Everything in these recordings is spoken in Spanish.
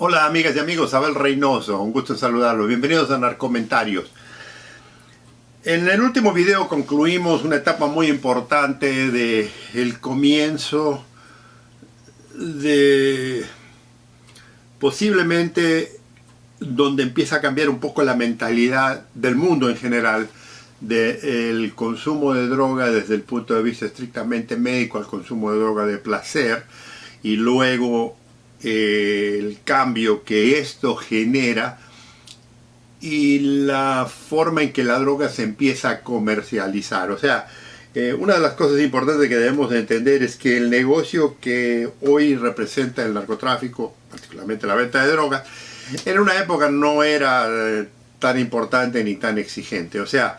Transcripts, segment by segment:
Hola amigas y amigos, Abel Reynoso, un gusto en saludarlos. Bienvenidos a Narcomentarios. En el último video concluimos una etapa muy importante de el comienzo de posiblemente donde empieza a cambiar un poco la mentalidad del mundo en general del consumo de droga desde el punto de vista estrictamente médico al consumo de droga de placer, y luego el cambio que esto genera y la forma en que la droga se empieza a comercializar. O sea, una de las cosas importantes que debemos de entender es que el negocio que hoy representa el narcotráfico, particularmente la venta de drogas, en una época no era tan importante ni tan exigente. O sea,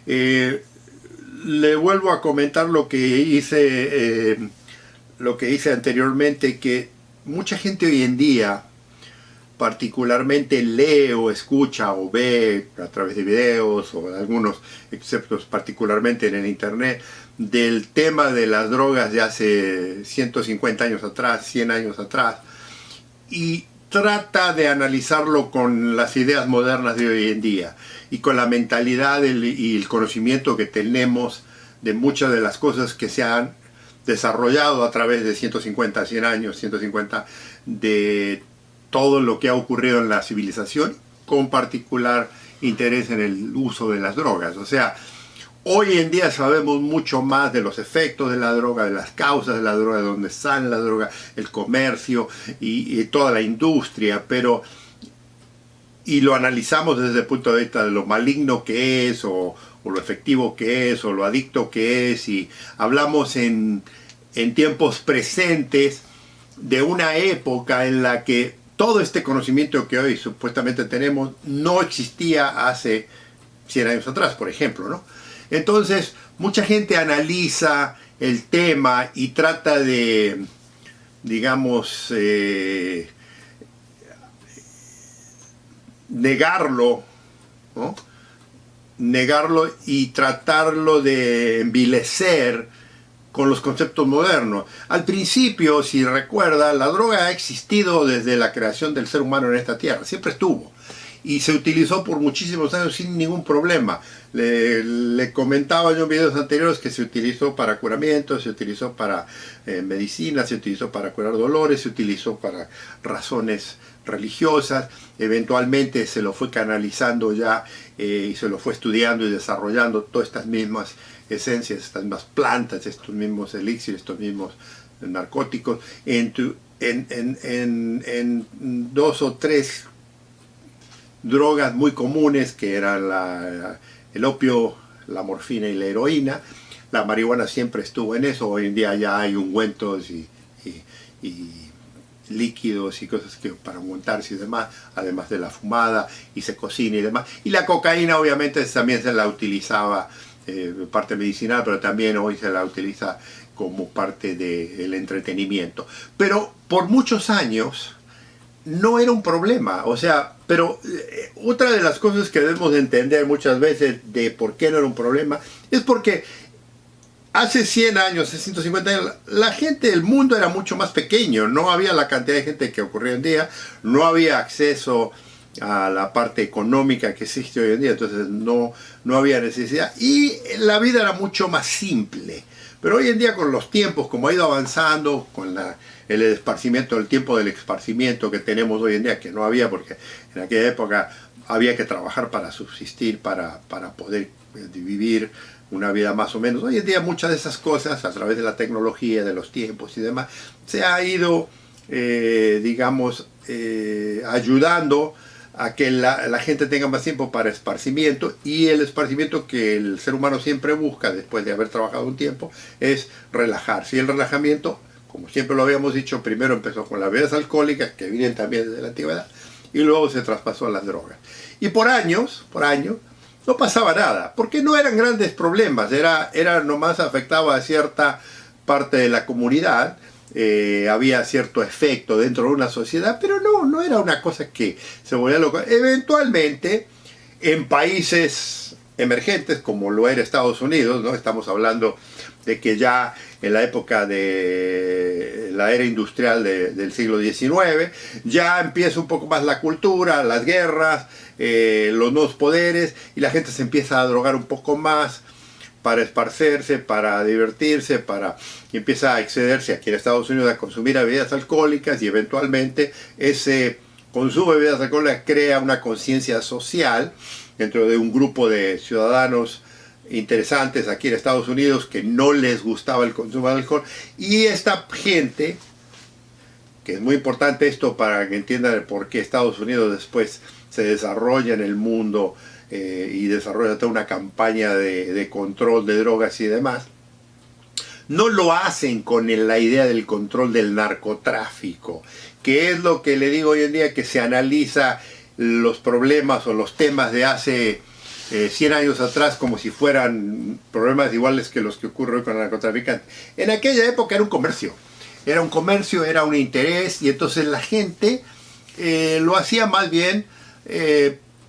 le vuelvo a comentar lo que hice anteriormente, que mucha gente hoy en día particularmente lee o escucha o ve a través de videos o de algunos exceptos, particularmente en el internet, del tema de las drogas de hace 150 años atrás, 100 años atrás, y trata de analizarlo con las ideas modernas de hoy en día y con la mentalidad y el conocimiento que tenemos de muchas de las cosas que se han desarrollado a través de 150, 100 años, 150, de todo lo que ha ocurrido en la civilización, con particular interés en el uso de las drogas. O sea, hoy en día sabemos mucho más de los efectos de la droga, de las causas de la droga, de dónde sale la droga, el comercio y toda la industria, y lo analizamos desde el punto de vista de lo maligno que es, o lo efectivo que es, o lo adicto que es, y hablamos en tiempos presentes de una época en la que todo este conocimiento que hoy supuestamente tenemos no existía hace 100 años atrás, por ejemplo, ¿no? Entonces, mucha gente analiza el tema y trata de, digamos, negarlo, ¿no? Negarlo y tratarlo de envilecer con los conceptos modernos. Al principio, si recuerda, la droga ha existido desde la creación del ser humano en esta tierra, siempre estuvo, y se utilizó por muchísimos años sin ningún problema. Le comentaba yo en videos anteriores que se utilizó para curamiento, se utilizó para medicina, se utilizó para curar dolores, se utilizó para razones religiosas, eventualmente se lo fue canalizando ya y se lo fue estudiando y desarrollando todas estas mismas esencias, estas mismas plantas, estos mismos elixires, estos mismos narcóticos, en dos o tres drogas muy comunes, que eran el opio, la morfina y la heroína. La marihuana siempre estuvo en eso. Hoy en día ya hay ungüentos y líquidos y cosas que para untarse y demás, además de la fumada, y se cocina y demás. Y la cocaína obviamente también se la utilizaba parte medicinal, pero también hoy se la utiliza como parte del entretenimiento. Pero por muchos años no era un problema. O sea, pero otra de las cosas que debemos de entender muchas veces de por qué no era un problema es porque hace 100 años, hace 150 años, la gente, el mundo era mucho más pequeño, no había la cantidad de gente que ocurre hoy en día, no había acceso a la parte económica que existe hoy en día, entonces no había necesidad, y la vida era mucho más simple. Pero hoy en día, con los tiempos, como ha ido avanzando, con el esparcimiento, el tiempo del esparcimiento que tenemos hoy en día, que no había, porque en aquella época había que trabajar para subsistir, para poder vivir una vida más o menos. Hoy en día muchas de esas cosas, a través de la tecnología, de los tiempos y demás, se ha ido, digamos, ayudando a que la gente tenga más tiempo para esparcimiento, y el esparcimiento que el ser humano siempre busca después de haber trabajado un tiempo es relajarse. Y el relajamiento, como siempre lo habíamos dicho, primero empezó con las bebidas alcohólicas, que vienen también desde la antigüedad, y luego se traspasó a las drogas. Y por años no pasaba nada, porque no eran grandes problemas, era nomás afectaba a cierta parte de la comunidad. Había cierto efecto dentro de una sociedad, pero no era una cosa que se volvía loca. Eventualmente, en países emergentes como lo era Estados Unidos, ¿no? Estamos hablando de que ya en la época del la era industrial del siglo XIX, ya empieza un poco más la cultura, las guerras, los nuevos poderes, y la gente se empieza a drogar un poco más para esparcerse, para divertirse, y empieza a excederse aquí en Estados Unidos a consumir bebidas alcohólicas, y eventualmente ese consumo de bebidas alcohólicas crea una conciencia social dentro de un grupo de ciudadanos interesantes aquí en Estados Unidos que no les gustaba el consumo de alcohol, y esta gente, que es muy importante esto para que entiendan por qué Estados Unidos después se desarrolla en el mundo y desarrolla toda una campaña de control de drogas y demás, no lo hacen con la idea del control del narcotráfico, que es lo que le digo hoy en día, que se analiza los problemas o los temas de hace 100 años atrás como si fueran problemas iguales que los que ocurren hoy con el narcotraficante. En aquella época era un comercio, era un interés, y entonces la gente lo hacía más bien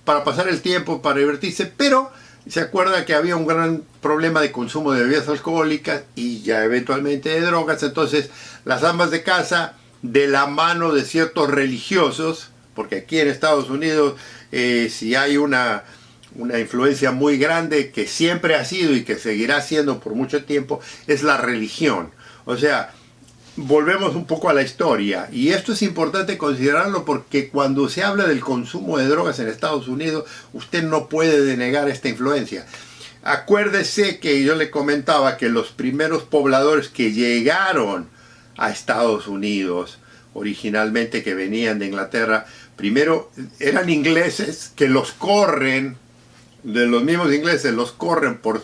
para pasar el tiempo, para divertirse, pero se acuerda que había un gran problema de consumo de bebidas alcohólicas y ya eventualmente de drogas. Entonces las amas de casa, de la mano de ciertos religiosos, porque aquí en Estados Unidos si hay una influencia muy grande que siempre ha sido y que seguirá siendo por mucho tiempo, es la religión. O sea, volvemos un poco a la historia, y esto es importante considerarlo porque cuando se habla del consumo de drogas en Estados Unidos, usted no puede denegar esta influencia. Acuérdese que yo le comentaba que los primeros pobladores que llegaron a Estados Unidos, originalmente que venían de Inglaterra, primero eran ingleses que los corren, de los mismos ingleses los corren por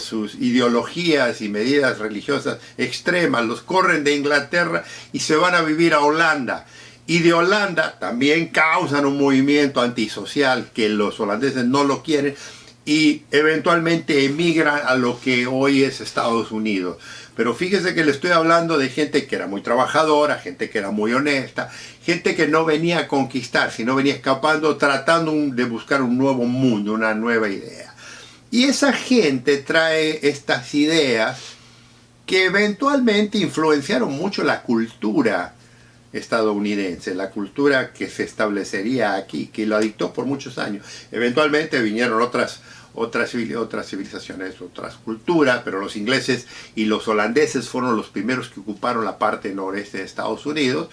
sus ideologías y medidas religiosas extremas, los corren de Inglaterra y se van a vivir a Holanda. Y de Holanda también causan un movimiento antisocial que los holandeses no lo quieren, y eventualmente emigran a lo que hoy es Estados Unidos. Pero fíjese que le estoy hablando de gente que era muy trabajadora, gente que era muy honesta, gente que no venía a conquistar, sino venía escapando, tratando de buscar un nuevo mundo, una nueva idea. Y esa gente trae estas ideas que eventualmente influenciaron mucho la cultura estadounidense, la cultura que se establecería aquí, que lo dictó por muchos años. Eventualmente vinieron otras civilizaciones, otras culturas, pero los ingleses y los holandeses fueron los primeros que ocuparon la parte noreste de Estados Unidos,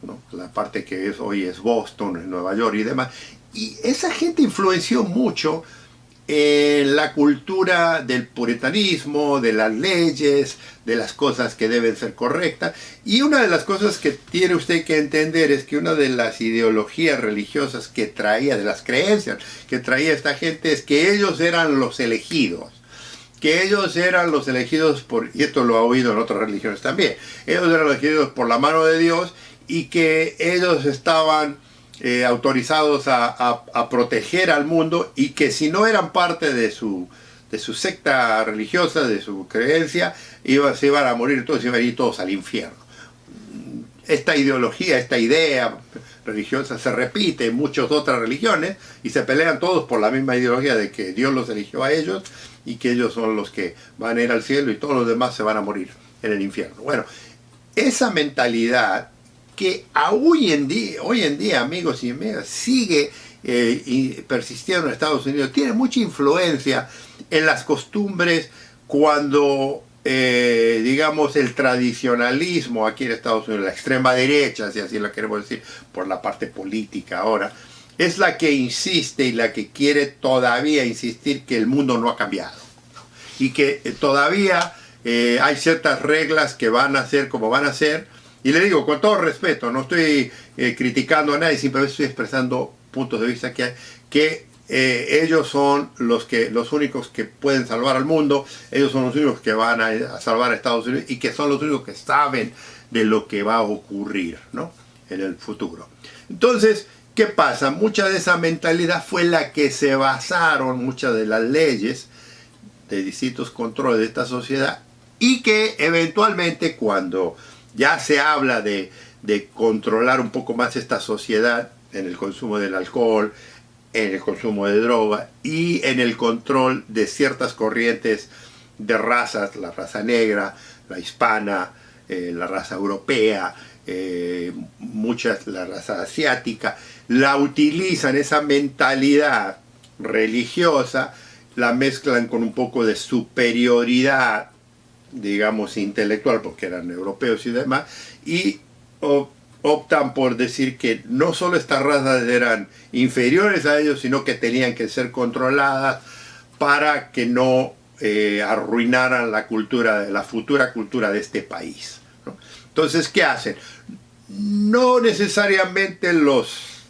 ¿no? La parte que hoy es Boston, Nueva York y demás. Y esa gente influenció mucho en la cultura del puritanismo, de las leyes, de las cosas que deben ser correctas. Y una de las cosas que tiene usted que entender es que una de las ideologías religiosas que traía, de las creencias que traía esta gente, es que ellos eran los elegidos. Que ellos eran los elegidos y esto lo ha oído en otras religiones también, ellos eran los elegidos por la mano de Dios, y que ellos estaban autorizados a proteger al mundo, y que si no eran parte de su secta religiosa, de su creencia, se iban a morir todos, iban a ir todos al infierno. Esta ideología, esta idea religiosa se repite en muchas otras religiones, y se pelean todos por la misma ideología de que Dios los eligió a ellos y que ellos son los que van a ir al cielo y todos los demás se van a morir en el infierno. Bueno, esa mentalidad que hoy en día, amigos y amigas, sigue persistiendo en Estados Unidos, tiene mucha influencia en las costumbres cuando, digamos, el tradicionalismo aquí en Estados Unidos, la extrema derecha, si así lo queremos decir, por la parte política ahora, es la que insiste y la que quiere todavía insistir que el mundo no ha cambiado, ¿no? Y que todavía hay ciertas reglas que van a ser como van a ser. Y le digo, con todo respeto, no estoy criticando a nadie, simplemente estoy expresando puntos de vista que ellos son los únicos que pueden salvar al mundo, ellos son los únicos que van a salvar a Estados Unidos, y que son los únicos que saben de lo que va a ocurrir, ¿no?, en el futuro. Entonces, ¿qué pasa? Mucha de esa mentalidad fue la que se basaron muchas de las leyes de distintos controles de esta sociedad, y que eventualmente, cuando ya se habla de controlar un poco más esta sociedad en el consumo del alcohol, en el consumo de droga y en el control de ciertas corrientes de razas, la raza negra, la hispana, la raza europea, la raza asiática, la utilizan, esa mentalidad religiosa, la mezclan con un poco de superioridad, digamos, intelectual, porque eran europeos y demás, y optan por decir que no solo estas razas eran inferiores a ellos, sino que tenían que ser controladas para que no arruinaran la cultura, la futura cultura de este país, ¿no? Entonces, ¿qué hacen? No necesariamente los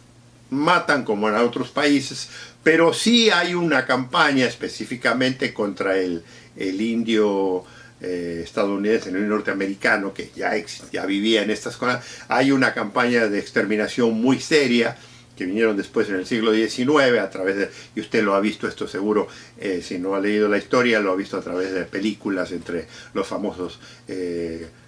matan como en otros países, pero sí hay una campaña específicamente contra el indio estadounidense, el norteamericano, que ya vivía en estas cosas. Hay una campaña de exterminación muy seria que vinieron después en el siglo XIX a través de, y usted lo ha visto esto seguro, si no ha leído la historia, lo ha visto a través de películas entre los famosos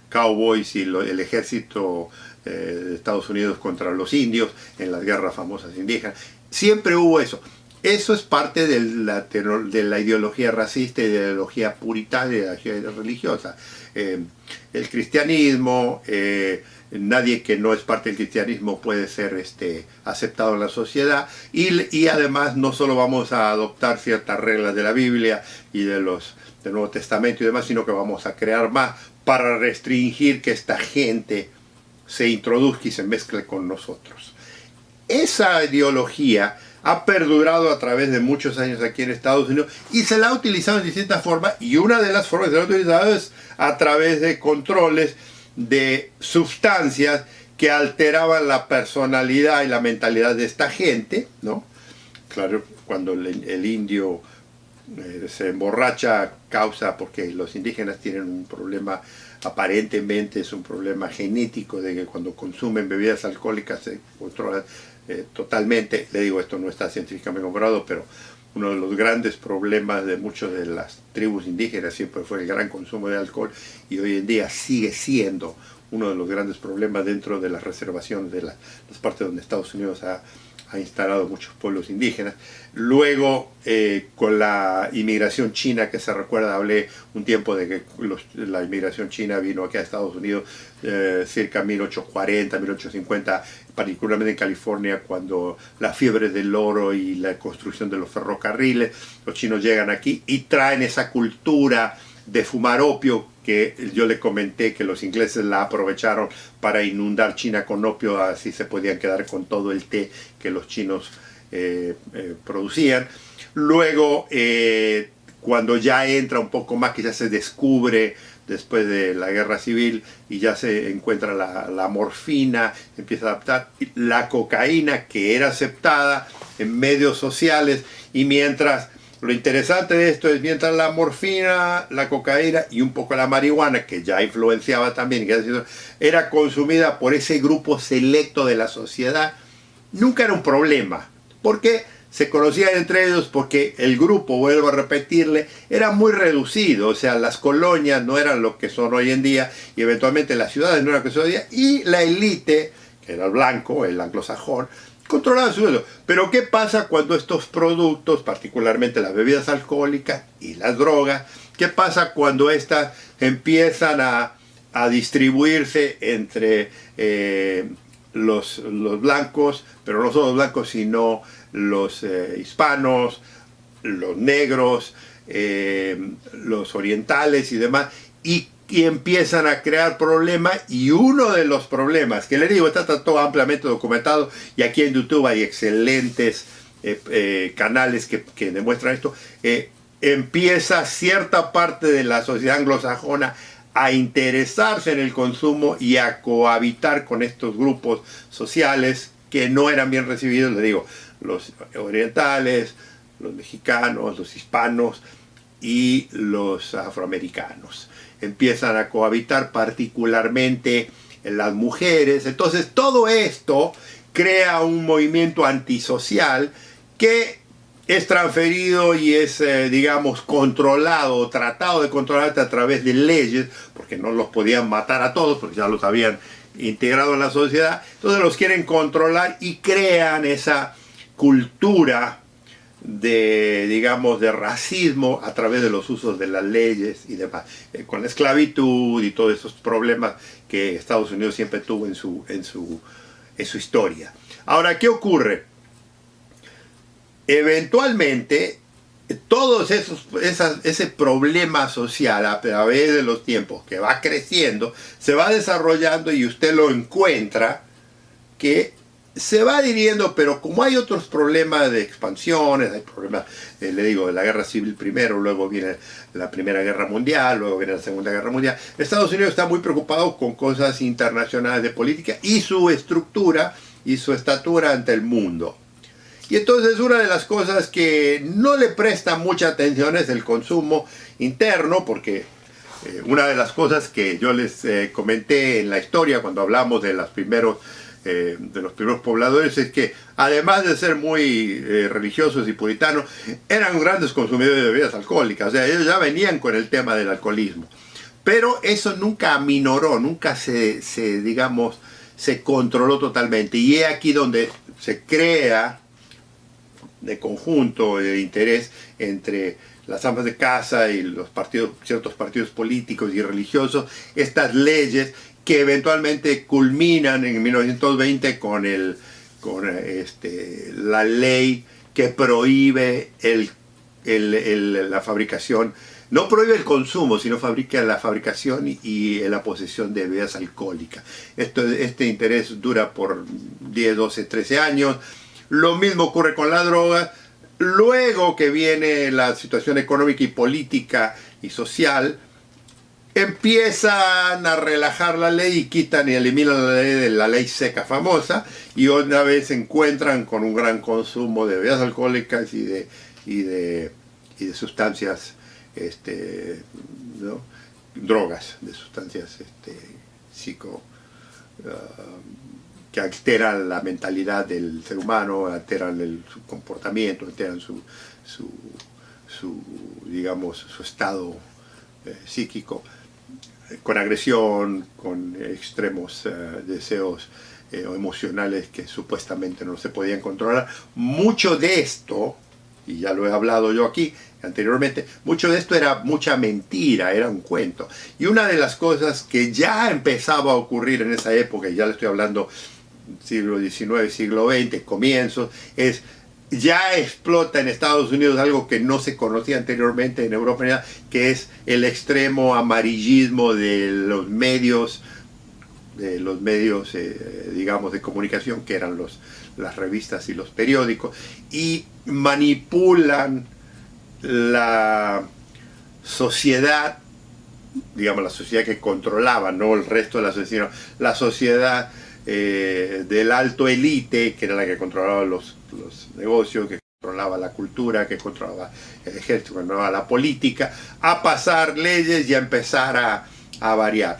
cowboys y el ejército de Estados Unidos contra los indios en las guerras famosas indígenas. Siempre hubo eso. Eso es parte de la ideología racista y de la ideología puritana y de la ideología religiosa. El cristianismo, nadie que no es parte del cristianismo puede ser aceptado en la sociedad, y además no solo vamos a adoptar ciertas reglas de la Biblia y del Nuevo Testamento y demás, sino que vamos a crear más para restringir que esta gente se introduzca y se mezcle con nosotros. Esa ideología ha perdurado a través de muchos años aquí en Estados Unidos y se la ha utilizado en distintas formas, y una de las formas que se la ha utilizado es a través de controles de sustancias que alteraban la personalidad y la mentalidad de esta gente, ¿no? Claro, cuando el indio se emborracha, causa, porque los indígenas tienen un problema, aparentemente es un problema genético, de que cuando consumen bebidas alcohólicas se controlan totalmente. Le digo, esto no está científicamente comprobado, pero uno de los grandes problemas de muchas de las tribus indígenas siempre fue el gran consumo de alcohol, y hoy en día sigue siendo uno de los grandes problemas dentro de las reservaciones de las partes donde Estados Unidos ha instalado muchos pueblos indígenas. Luego, con la inmigración china, que se recuerda, hablé un tiempo de que la inmigración china vino aquí a Estados Unidos cerca de 1840, 1850, particularmente en California, cuando la fiebre del oro y la construcción de los ferrocarriles, los chinos llegan aquí y traen esa cultura de fumar opio, que yo le comenté que los ingleses la aprovecharon para inundar China con opio, así se podían quedar con todo el té que los chinos producían. Luego, cuando ya entra un poco más, que ya se descubre después de la guerra civil y ya se encuentra la morfina, empieza a adaptar la cocaína, que era aceptada en medios sociales, y mientras... Lo interesante de esto es, mientras la morfina, la cocaína y un poco la marihuana, que ya influenciaba también, era consumida por ese grupo selecto de la sociedad, nunca era un problema. ¿Por qué? Se conocían entre ellos, porque el grupo, vuelvo a repetirle, era muy reducido. O sea, las colonias no eran lo que son hoy en día, y eventualmente las ciudades no eran lo que son hoy en día, y la élite, que era el blanco, el anglosajón, controlaba su uso. Pero ¿qué pasa cuando estos productos, particularmente las bebidas alcohólicas y las drogas, qué pasa cuando estas empiezan a distribuirse entre los blancos, pero no solo los blancos, sino los hispanos, los negros, los orientales y demás, y empiezan a crear problemas? Y uno de los problemas, que les digo, está todo ampliamente documentado, y aquí en YouTube hay excelentes canales que demuestran esto, empieza cierta parte de la sociedad anglosajona a interesarse en el consumo y a cohabitar con estos grupos sociales que no eran bien recibidos. Les digo, los orientales, los mexicanos, los hispanos y los afroamericanos empiezan a cohabitar, particularmente las mujeres. Entonces todo esto crea un movimiento antisocial que es transferido y es, digamos, controlado, tratado de controlar a través de leyes, porque no los podían matar a todos, porque ya los habían integrado en la sociedad. Entonces los quieren controlar y crean esa cultura digamos, de racismo a través de los usos de las leyes y demás, con la esclavitud y todos esos problemas que Estados Unidos siempre tuvo en su historia. Ahora, ¿qué ocurre? Eventualmente, todos ese problema social a través de los tiempos que va creciendo, se va desarrollando y usted lo encuentra que se va dirigiendo, pero como hay otros problemas de expansiones, hay problemas, le digo, de la guerra civil primero, luego viene la Primera Guerra Mundial, luego viene la Segunda Guerra Mundial. Estados Unidos está muy preocupado con cosas internacionales de política y su estructura y su estatura ante el mundo. Y entonces una de las cosas que no le presta mucha atención es el consumo interno, porque una de las cosas que yo les comenté en la historia cuando hablamos de los primeros pobladores es que además de ser muy religiosos y puritanos, eran grandes consumidores de bebidas alcohólicas. O sea, ellos ya venían con el tema del alcoholismo. Pero eso nunca aminoró, nunca digamos, se controló totalmente. Y es aquí donde se crea de conjunto de interés entre las amas de casa y los ciertos partidos políticos y religiosos, estas leyes que eventualmente culminan en 1920 con la ley que prohíbe la fabricación, no prohíbe el consumo, sino la fabricación y la posesión de bebidas alcohólicas. Este interés dura por 10, 12, 13 años. Lo mismo ocurre con la droga. Luego que viene la situación económica y política y social, empiezan a relajar la ley y quitan y eliminan la ley seca famosa, y una vez se encuentran con un gran consumo de bebidas alcohólicas y de sustancias, ¿no? Drogas, de sustancias que alteran la mentalidad del ser humano, alteran su comportamiento, alteran digamos, su estado psíquico, con agresión, con extremos deseos o emocionales que supuestamente no se podían controlar. Mucho de esto, y ya lo he hablado yo aquí anteriormente, mucho de esto era mucha mentira, era un cuento. Y una de las cosas que ya empezaba a ocurrir en esa época, y ya le estoy hablando siglo XIX, siglo XX, comienzos, es ya explota en Estados Unidos algo que no se conocía anteriormente en Europa, que es el extremo amarillismo de los medios, digamos, de comunicación, que eran las revistas y los periódicos, y manipulan la sociedad, digamos, la sociedad que controlaba, no el resto de la sociedad, sino la sociedad del alto élite, que era la que controlaba los negocios, que controlaba la cultura, que controlaba el ejército, que controlaba la política, a pasar leyes y a empezar a variar.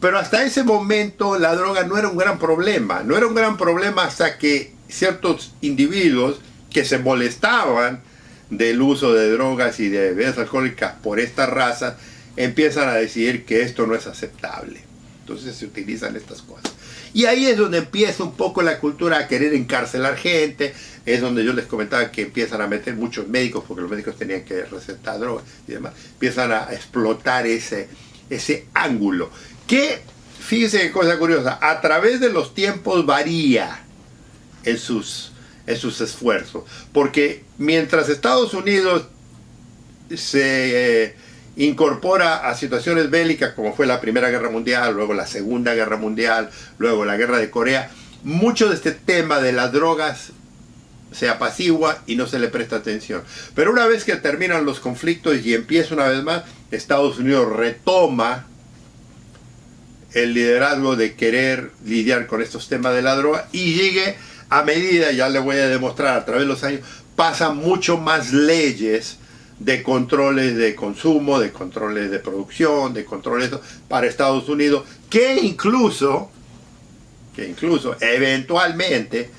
Pero hasta ese momento la droga no era un gran problema. No era un gran problema hasta que ciertos individuos que se molestaban del uso de drogas y de bebidas alcohólicas por estas razas empiezan a decidir que esto no es aceptable. Entonces se utilizan estas cosas. Y ahí es donde empieza un poco la cultura a querer encarcelar gente. Es donde yo les comentaba que empiezan a meter muchos médicos, porque los médicos tenían que recetar drogas y demás. Empiezan a explotar ese ángulo. Que, fíjense qué cosa curiosa, a través de los tiempos varía en sus esfuerzos. Porque mientras Estados Unidos se incorpora a situaciones bélicas como fue la Primera Guerra Mundial, luego la Segunda Guerra Mundial, luego la Guerra de Corea, mucho de este tema de las drogas se apacigua y no se le presta atención. Pero una vez que terminan los conflictos y empieza una vez más, Estados Unidos retoma el liderazgo de querer lidiar con estos temas de la droga, y llegue a medida, ya le voy a demostrar a través de los años, pasan mucho más leyes de controles de consumo, de controles de producción, de controles para Estados Unidos, que incluso eventualmente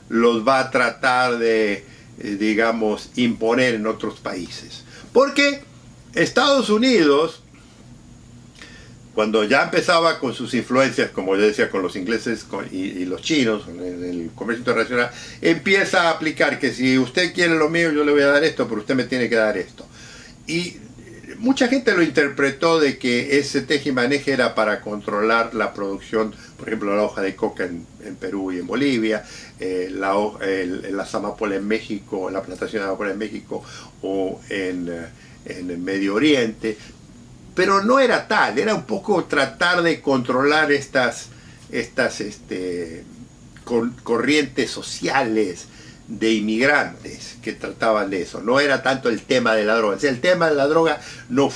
los va a tratar de, digamos, imponer en otros países. Porque Estados Unidos, cuando ya empezaba con sus influencias, como yo decía, con los ingleses y los chinos en el comercio internacional, empieza a aplicar que si usted quiere lo mío, yo le voy a dar esto, pero usted me tiene que dar esto. Y mucha gente lo interpretó de que ese tejimaneje era para controlar la producción, por ejemplo, la hoja de coca en Perú y en Bolivia, la amapola en México, la plantación de amapola en México o en el Medio Oriente. Pero no era tal, era un poco tratar de controlar estas corrientes sociales de inmigrantes que trataban de eso. No era tanto el tema de la droga. O sea, el tema de la droga no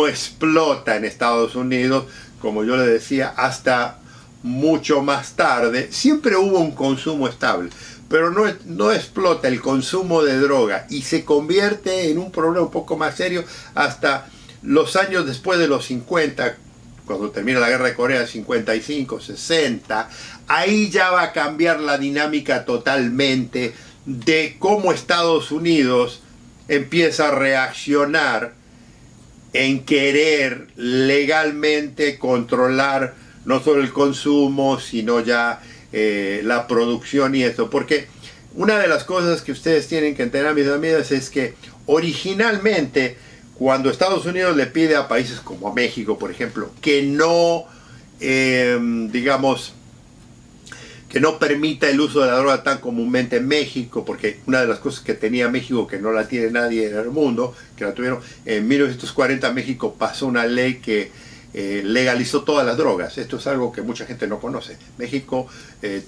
explota en Estados Unidos, como yo le decía, hasta mucho más tarde. Siempre hubo un consumo estable, pero no explota el consumo de droga y se convierte en un problema un poco más serio hasta los años después de los 50, cuando termina la guerra de Corea, 55, 60, ahí ya va a cambiar la dinámica totalmente de cómo Estados Unidos empieza a reaccionar en querer legalmente controlar no solo el consumo, sino ya la producción y eso. Porque una de las cosas que ustedes tienen que entender, mis amigos, es que originalmente, cuando Estados Unidos le pide a países como México, por ejemplo, que no, digamos, que no permita el uso de la droga tan comúnmente en México, porque una de las cosas que tenía México que no la tiene nadie en el mundo, que la tuvieron en 1940, México pasó una ley que legalizó todas las drogas. Esto es algo que mucha gente no conoce. México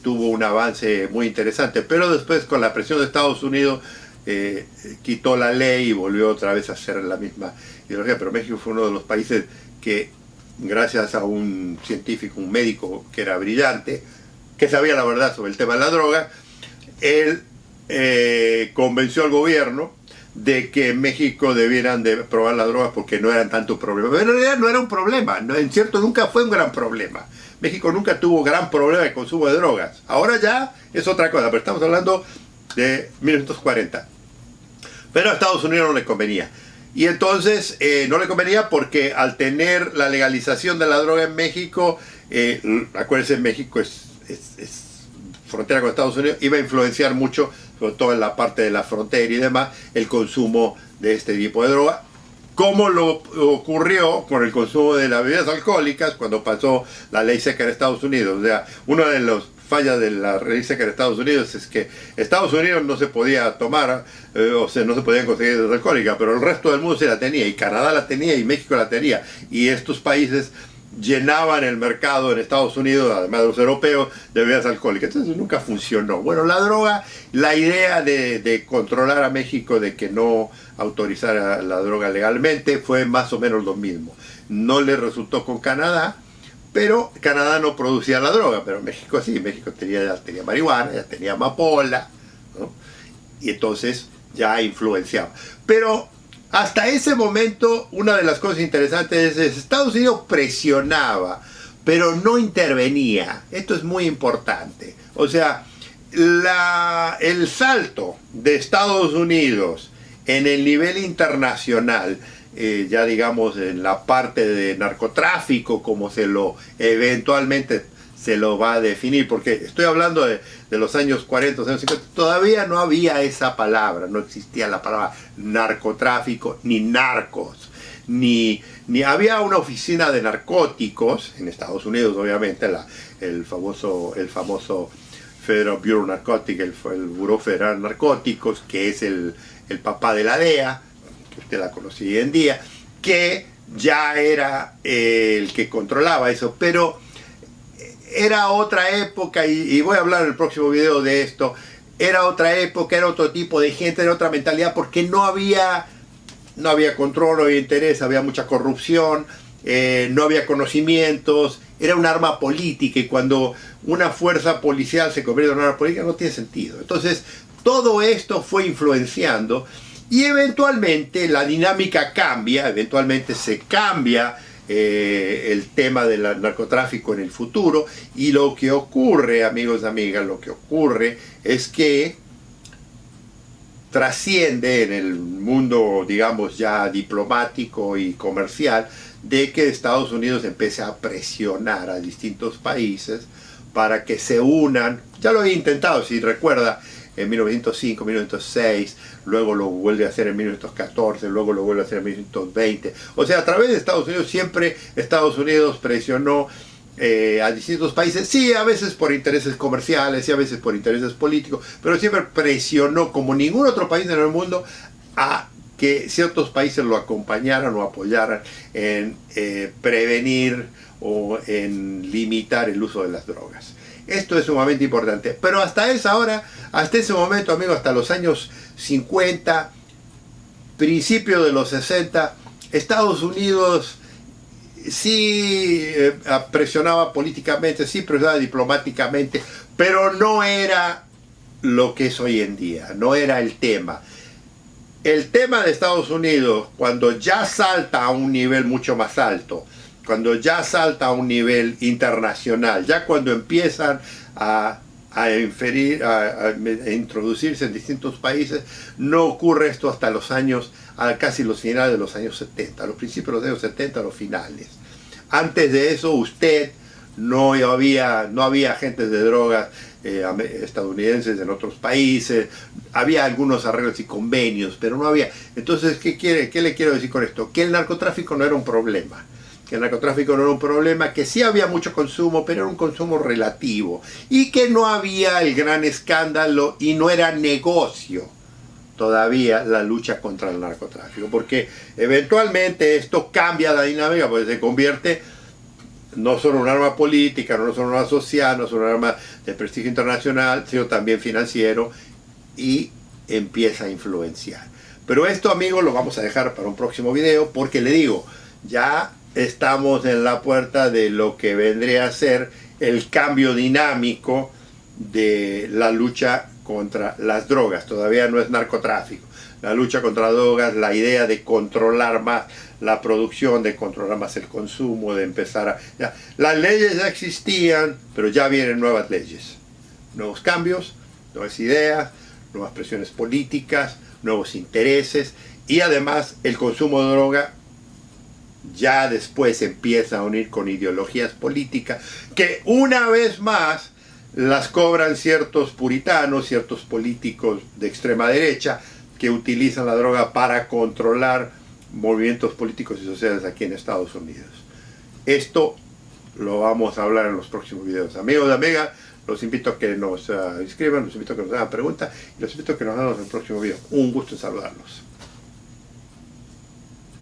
tuvo un avance muy interesante, pero después, con la presión de Estados Unidos, quitó la ley y volvió otra vez a hacer la misma ideología. Pero México fue uno de los países que, gracias a un científico, un médico que era brillante, que sabía la verdad sobre el tema de la droga, él convenció al gobierno de que en México debieran de probar las drogas porque no eran tanto problema. Pero en realidad no era un problema, ¿no? En cierto, nunca fue un gran problema. México nunca tuvo gran problema de consumo de drogas. Ahora ya es otra cosa, pero estamos hablando de 1940. Pero a Estados Unidos no le convenía. Y entonces no le convenía porque, al tener la legalización de la droga en México, acuérdense, México es frontera con Estados Unidos, iba a influenciar mucho, sobre todo en la parte de la frontera y demás, el consumo de este tipo de droga, como lo ocurrió con el consumo de las bebidas alcohólicas cuando pasó la ley seca en Estados Unidos. O sea, una de las fallas de la ley seca en Estados Unidos es que Estados Unidos no se podía tomar, o sea, no se podían conseguir bebidas alcohólicas, pero el resto del mundo sí la tenía, y Canadá la tenía, y México la tenía, y estos países llenaban el mercado en Estados Unidos, además de los europeos, de bebidas alcohólicas. Entonces nunca funcionó. Bueno, la droga, la idea de controlar a México, de que no autorizara la droga legalmente, fue más o menos lo mismo. No le resultó con Canadá, pero Canadá no producía la droga, pero México sí. México ya tenía marihuana, ya tenía amapola, ¿no? Y entonces ya influenciaba. Pero hasta ese momento, una de las cosas interesantes es que Estados Unidos presionaba, pero no intervenía. Esto es muy importante. O sea, el salto de Estados Unidos en el nivel internacional, ya digamos en la parte de narcotráfico, como eventualmente se lo va a definir, porque estoy hablando de los años 40, años 50, todavía no había esa palabra, no existía la palabra narcotráfico, ni narcos, ni había una oficina de narcóticos en Estados Unidos, obviamente, el famoso Federal Bureau of Narcotics, el Buró Federal de Narcóticos, que es el papá de la DEA, que usted la conoce hoy en día, que ya era el que controlaba eso, pero era otra época, y voy a hablar en el próximo video de esto. Era otra época, era otro tipo de gente, era otra mentalidad, porque no había control, no había interés, había mucha corrupción, no había conocimientos, era un arma política, y cuando una fuerza policial se convierte en una arma política no tiene sentido. Entonces todo esto fue influenciando, y eventualmente la dinámica cambia, eventualmente se cambia el tema del narcotráfico en el futuro, y lo que ocurre, amigos y amigas, lo que ocurre es que trasciende en el mundo, digamos, ya diplomático y comercial, de que Estados Unidos empiece a presionar a distintos países para que se unan. Ya lo había intentado, si recuerda, en 1905, 1906, luego lo vuelve a hacer en 1914, luego lo vuelve a hacer en 1920. O sea, a través de Estados Unidos, siempre Estados Unidos presionó a distintos países, sí, a veces por intereses comerciales, sí, a veces por intereses políticos, pero siempre presionó, como ningún otro país en el mundo, a que ciertos países lo acompañaran o apoyaran en prevenir o en limitar el uso de las drogas. Esto es sumamente importante. Pero hasta esa hora, hasta ese momento, amigos, hasta los años 50, principio de los 60, Estados Unidos sí presionaba políticamente, sí presionaba diplomáticamente, pero no era lo que es hoy en día, no era el tema. El tema de Estados Unidos, cuando ya salta a un nivel mucho más alto, cuando ya salta a un nivel internacional, ya cuando empiezan a introducirse en distintos países, no ocurre esto hasta los años, casi los finales de los años 70, los principios de los años 70, los finales. Antes de eso, no había agentes de drogas estadounidenses en otros países, había algunos arreglos y convenios, pero no había. Entonces, ¿qué le quiero decir con esto? Que el narcotráfico no era un problema. Que el narcotráfico no era un problema, que sí había mucho consumo, pero era un consumo relativo, y que no había el gran escándalo y no era negocio todavía la lucha contra el narcotráfico, porque eventualmente esto cambia la dinámica, porque se convierte no solo en un arma política, no solo en un arma social, no solo en un arma de prestigio internacional, sino también financiero, y empieza a influenciar. Pero esto, amigos, lo vamos a dejar para un próximo video, porque le digo, ya estamos en la puerta de lo que vendría a ser el cambio dinámico de la lucha contra las drogas. Todavía no es narcotráfico. La lucha contra drogas, la idea de controlar más la producción, de controlar más el consumo, de empezar a... las leyes ya existían, pero ya vienen nuevas leyes. Nuevos cambios, nuevas ideas, nuevas presiones políticas, nuevos intereses, y además el consumo de droga ya después empieza a unir con ideologías políticas que una vez más las cobran ciertos puritanos, ciertos políticos de extrema derecha que utilizan la droga para controlar movimientos políticos y sociales aquí en Estados Unidos. Esto lo vamos a hablar en los próximos videos. Amigos y amigas, los invito a que nos inscriban, los invito a que nos hagan preguntas y los invito a que nos veamos en el próximo video. Un gusto en saludarlos.